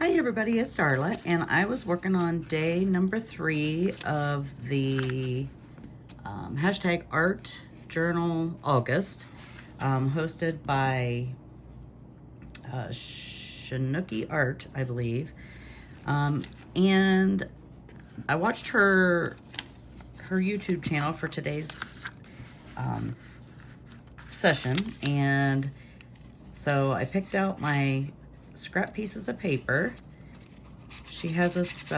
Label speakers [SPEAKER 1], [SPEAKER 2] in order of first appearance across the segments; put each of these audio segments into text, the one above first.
[SPEAKER 1] Hi everybody, it's Darla, and I was working on day number 3 of the hashtag Art Journal August, hosted by Shanuki Art, I believe. And I watched her YouTube channel for today's session, and so I picked out my scrap pieces of paper. She has us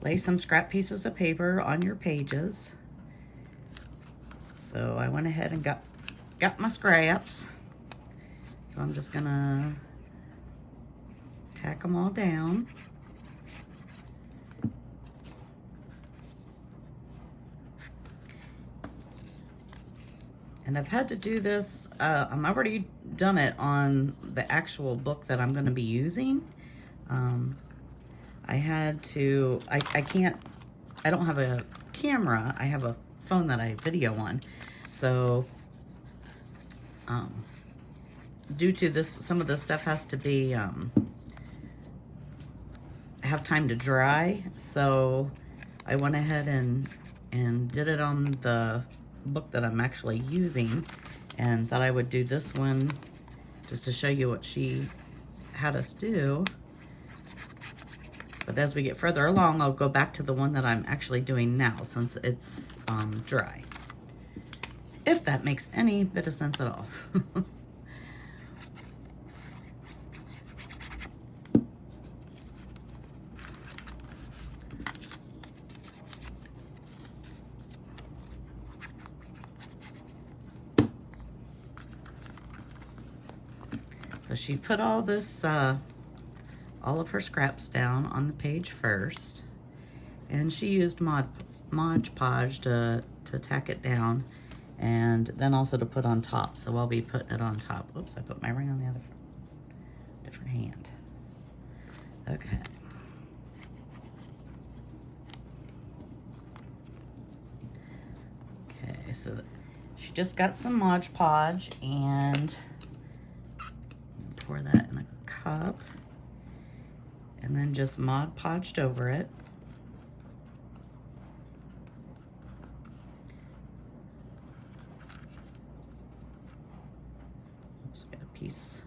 [SPEAKER 1] lay some scrap pieces of paper on your pages. So I went ahead and got my scraps. So I'm just gonna tack them all down. And I've had to do this, I'm already done it on the actual book that I'm gonna be using. I had to, I don't have a camera, I have a phone that I video on. So, due to this, some of this stuff has to be, have time to dry. So I went ahead and did it on the book that I'm actually using, and thought I would do this one just to show you what she had us do. But as we get further along, I'll go back to the one that I'm actually doing now, since it's dry. If that makes any bit of sense at all. So she put all this, all of her scraps down on the page first, and she used Mod Podge to tack it down, and then also to put on top. So I'll be putting it on top. Oops, I put my ring on the other different hand. Okay. Okay, so she just got some Mod Podge, and pour that in a cup, and then just Mod Podged over it. Just got a piece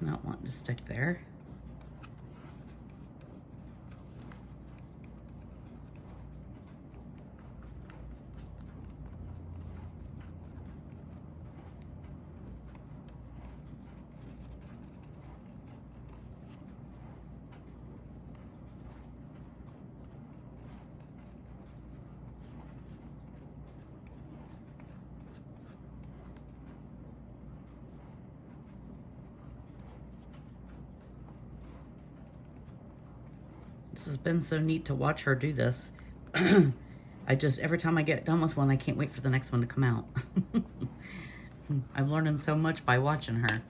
[SPEAKER 1] not wanting to stick there. This has been so neat to watch her do this. Every time I get done with one, I can't wait for the next one to come out. I'm learning so much by watching her.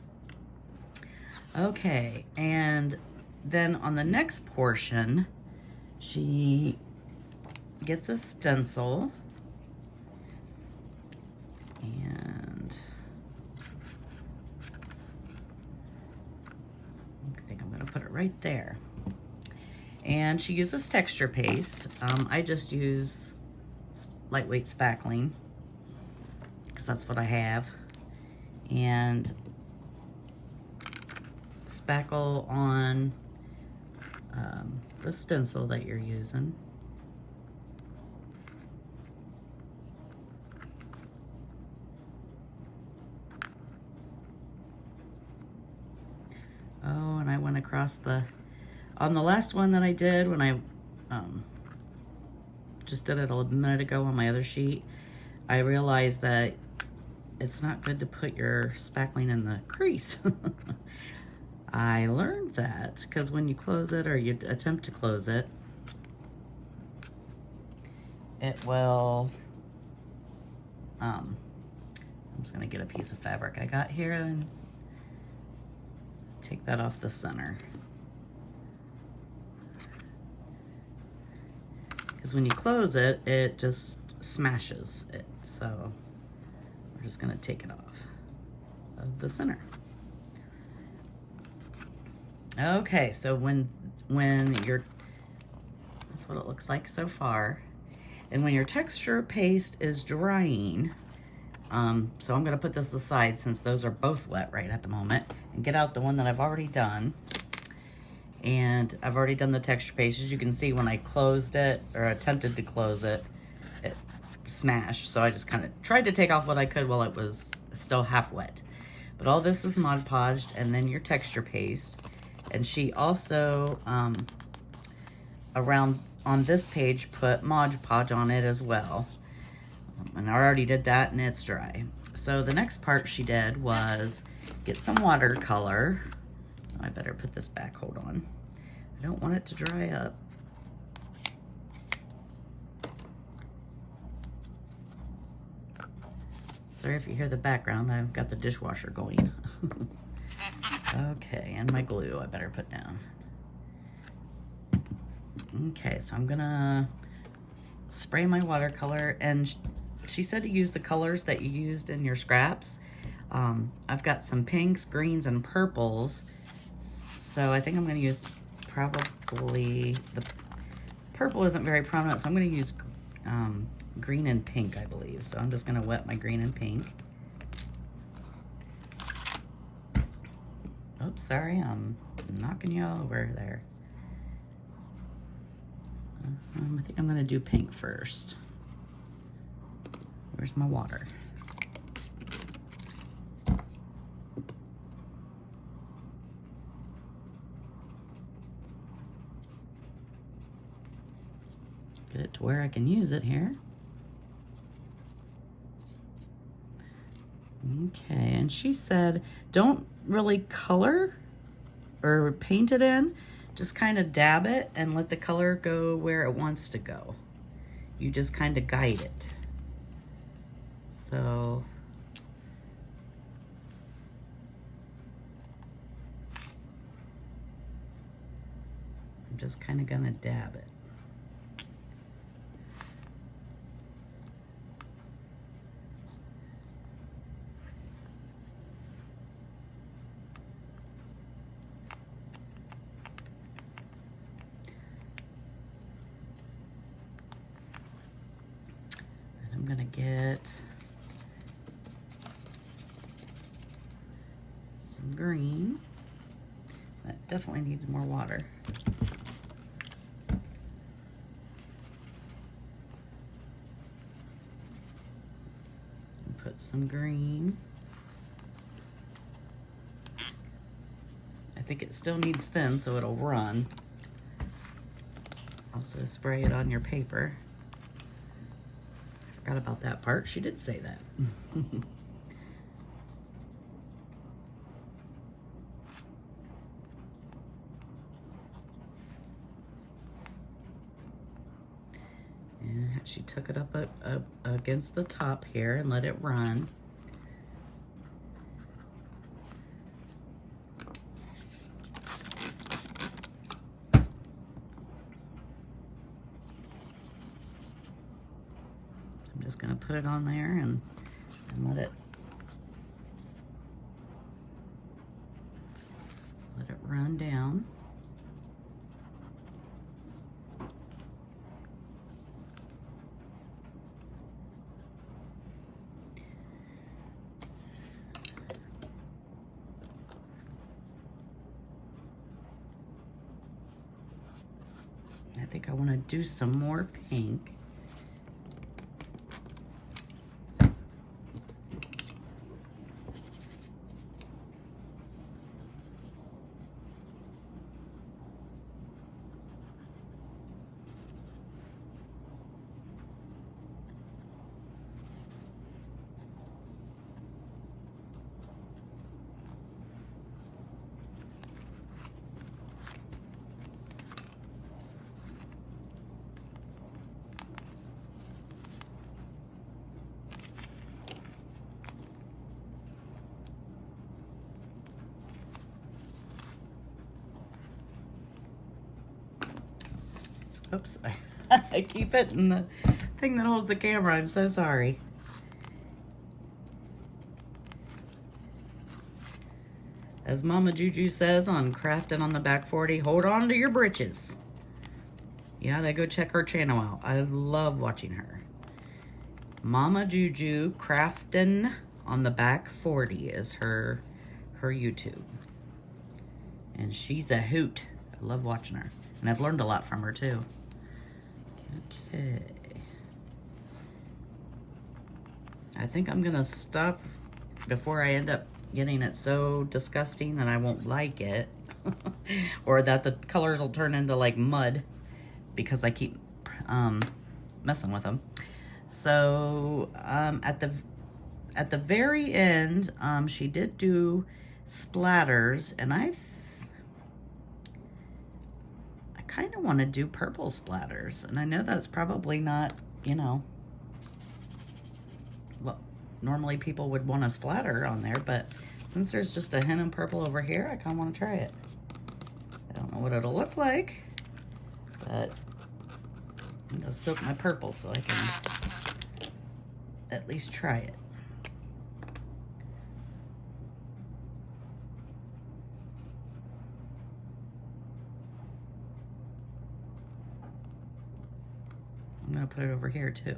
[SPEAKER 1] Okay, and then on the next portion, she gets a stencil. And I think I'm gonna put it right there. And she uses texture paste. I just use lightweight spackling because that's what I have. And spackle on the stencil that you're using. Oh, and I went across on the last one that I did, when I just did it a minute ago on my other sheet, I realized that it's not good to put your spackling in the crease. I learned that because when you close it, or you attempt to close it, it will, I'm just gonna get a piece of fabric I got here and take that off the center. Because when you close it, it just smashes it. So we're just gonna take it off of the center. Okay, so when you're, that's what it looks like so far. And when your texture paste is drying, so I'm gonna put this aside since those are both wet right at the moment, and get out the one that I've already done. And I've already done the texture paste. As you can see, when I closed it, or attempted to close it, it smashed. So I just kind of tried to take off what I could while it was still half wet. But all this is Mod Podged, and then your texture paste. And she also, around on this page, put Mod Podge on it as well. And I already did that, and it's dry. So the next part she did was get some watercolor. I better put this back, hold on. I don't want it to dry up. Sorry if you hear the background, I've got the dishwasher going. Okay, and my glue I better put down. Okay, so I'm gonna spray my watercolor, and she said to use the colors that you used in your scraps. I've got some pinks, greens, and purples. So I think I'm gonna use probably, the purple isn't very prominent, so I'm gonna use green and pink, I believe. So I'm just gonna wet my green and pink. Oops, sorry, I'm knocking you all over there. I think I'm gonna do pink first. Where's my water? Get it to where I can use it here. Okay, and she said, don't really color or paint it in, just kind of dab it and let the color go where it wants to go. You just kind of guide it. So I'm just kind of gonna dab it. I'm gonna get some green. That definitely needs more water. And put some green. I think it still needs thin so it'll run. Also spray it on your paper. Forgot about that part. She did say that. And she took it up against the top here and let it run. I'm just gonna put it on there and let it run down. I think I want to do some more pink. Oops, I keep hitting the thing that holds the camera. I'm so sorry. As Mama Juju says on Crafting on the Back 40, hold on to your britches. You gotta go check her channel out. I love watching her. Mama Juju Crafting on the Back 40 is her YouTube. And she's a hoot. I love watching her. And I've learned a lot from her too. Okay. I think I'm gonna stop before I end up getting it so disgusting that I won't like it. Or that the colors will turn into like mud because I keep messing with them. So at the very end, she did do splatters, and I kind of want to do purple splatters, and I know that's probably not, you know, well, normally people would want a splatter on there, but since there's just a hint of purple over here, I kind of want to try it. I don't know what it'll look like, but I'm gonna soak my purple so I can at least try it. I'm gonna put it over here too.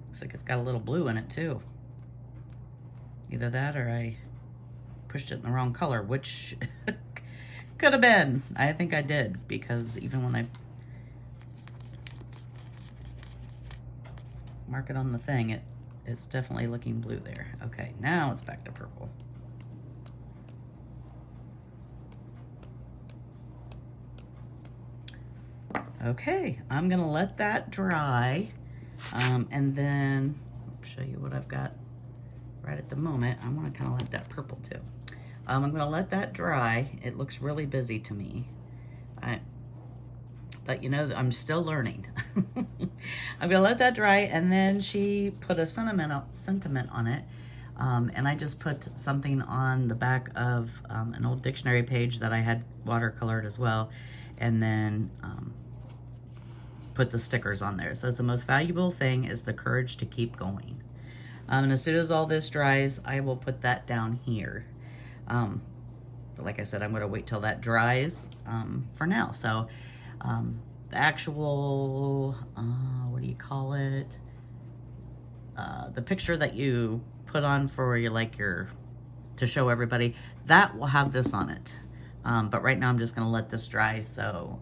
[SPEAKER 1] Looks like it's got a little blue in it too. Either that or I pushed it in the wrong color, which could have been. I think I did, because even when I mark it on the thing, it's definitely looking blue there. Okay, now it's back to purple. Okay, I'm gonna let that dry, and then I'll show you what I've got right at the moment. I want to kind of let that purple too. I'm gonna let that dry. It looks really busy to me, but you know, I'm still learning. I'm gonna let that dry, and then she put a sentiment on it, and I just put something on the back of an old dictionary page that I had watercolored as well, and then put the stickers on there. It says the most valuable thing is the courage to keep going. And as soon as all this dries, I will put that down here. But like I said, I'm going to wait till that dries for now. So the actual, what do you call it? The picture that you put on for to show everybody, that will have this on it. But right now I'm just going to let this dry. So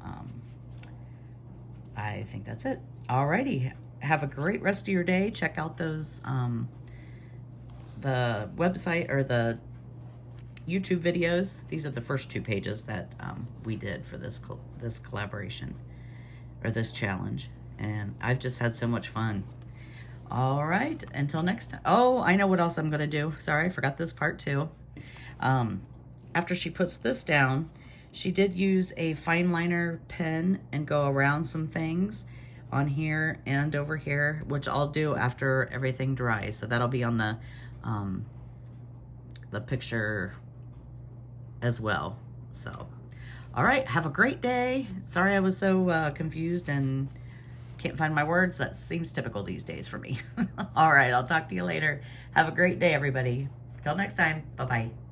[SPEAKER 1] I think that's it. Alrighty. Have a great rest of your day. Check out those, the website or the YouTube videos. These are the first 2 pages that we did for this collaboration or this challenge. And I've just had so much fun. All right. Until next time. Oh, I know what else I'm going to do. Sorry, I forgot this part too. After she puts this down, she did use a fine liner pen and go around some things on here and over here, which I'll do after everything dries. So that'll be on the picture as well. So, all right, have a great day. Sorry I was so confused and can't find my words. That seems typical these days for me. All right, I'll talk to you later. Have a great day, everybody. Till next time, bye-bye.